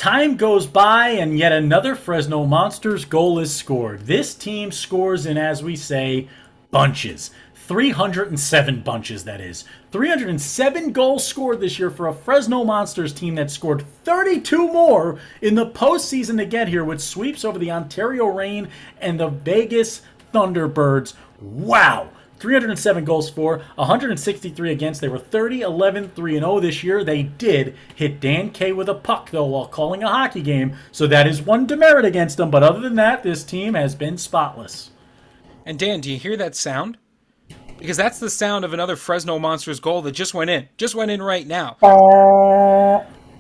Time goes by and yet another Fresno Monsters goal is scored. This team scores in, as we say, bunches. 307 bunches, that is. 307 goals scored this year for a Fresno Monsters team that scored 32 more in the postseason to get here, with sweeps over the Ontario Reign and the Vegas Thunderbirds. Wow! 307 goals for, 163 against. They were 30-11, 3-0 this year. They did hit Dan K with a puck, though, while calling a hockey game, so that is one demerit against them. But other than that, this team has been spotless. And Dan, do you hear that sound? Because that's the sound of another Fresno Monsters goal that just went in. Just went in right now.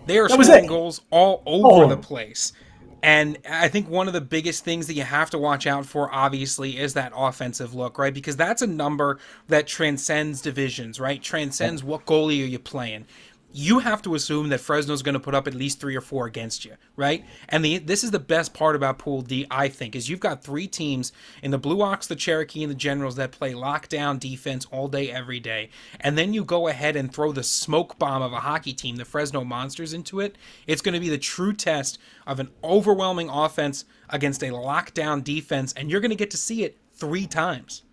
They are scoring goals all over the place. And I think one of the biggest things that you have to watch out for, obviously, is that offensive look, right? Because that's a number that transcends divisions, right? Transcends what goalie are you playing. You have to assume that Fresno's going to put up at least 3 or 4 against you, right? And this is the best part about Pool D, I think, is you've got 3 teams in the Blue Ox, the Cherokee, and the Generals that play lockdown defense all day, every day. And then you go ahead and throw the smoke bomb of a hockey team, the Fresno Monsters, into it. It's going to be the true test of an overwhelming offense against a lockdown defense, and you're going to get to see it 3 times.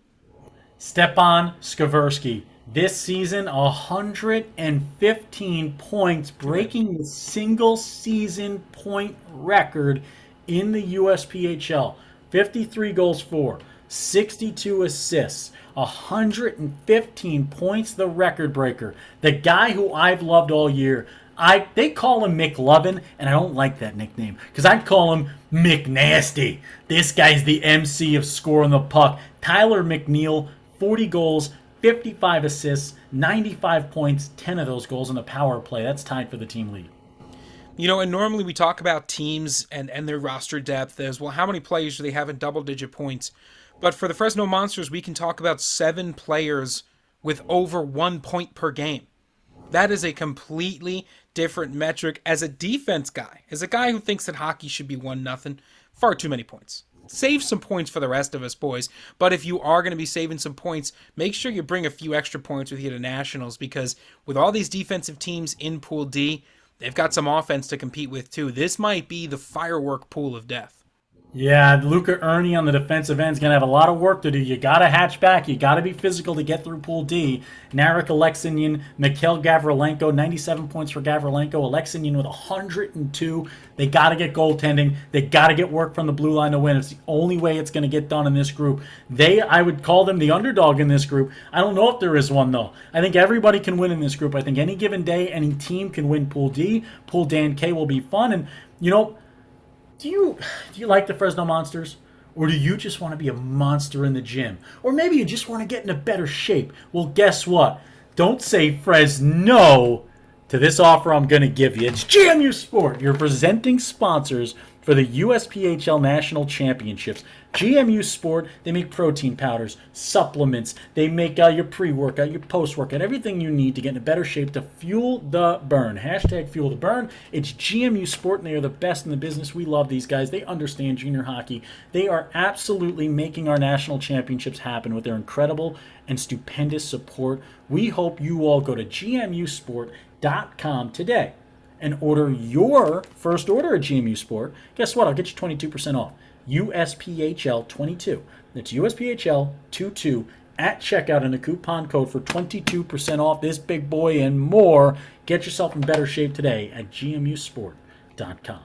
Stepan Skaversky. This season, 115 points, breaking the single-season point record in the USPHL. 53 goals for, 62 assists, 115 points, the record breaker. The guy who I've loved all year. They call him McLovin, and I don't like that nickname because I'd call him McNasty. This guy's the MC of scoring the puck. Tyler McNeil, 40 goals, 55 assists, 95 points, 10 of those goals in the power play. That's tied for the team lead. You know, and normally we talk about teams and their roster depth as, well, how many players do they have in double-digit points? But for the Fresno Monsters, we can talk about 7 players with over 1 point per game. That is a completely different metric as a defense guy, as a guy who thinks that hockey should be 1-0. Far too many points. Save some points for the rest of us, boys. But if you are going to be saving some points, make sure you bring a few extra points with you to Nationals, because with all these defensive teams in Pool D, they've got some offense to compete with too. This might be the firework pool of death. Yeah, Luca Ernie on the defensive end is going to have a lot of work to do. You got to hatch back. You got to be physical to get through Pool D. Narek Alexinian, Mikhail Gavrilenko, 97 points for Gavrilenko. Alexinian with 102. They got to get goaltending. They got to get work from the blue line to win. It's the only way it's going to get done in this group. I would call them the underdog in this group. I don't know if there is one, though. I think everybody can win in this group. I think any given day, any team can win Pool D. Pool Dan K will be fun. And, you know, Do you like the Fresno Monsters? Or do you just want to be a monster in the gym? Or maybe you just want to get in a better shape? Well, guess what? Don't say Fresno to this offer I'm going to give you. It's GMU Sport, your presenting sponsors for the USPHL National Championships. GMU Sport, they make protein powders, supplements, they make your pre-workout, your post-workout, everything you need to get in a better shape to fuel the burn. Hashtag fuel the burn. It's GMU Sport, and they are the best in the business. We love these guys. They understand junior hockey. They are absolutely making our national championships happen with their incredible and stupendous support. We hope you all go to gmusport.com today and order your first order at GMU Sport. Guess what? I'll get you 22% off. USPHL 22. That's USPHL 22 at checkout, and a coupon code for 22% off this big boy and more. Get yourself in better shape today at gmusport.com.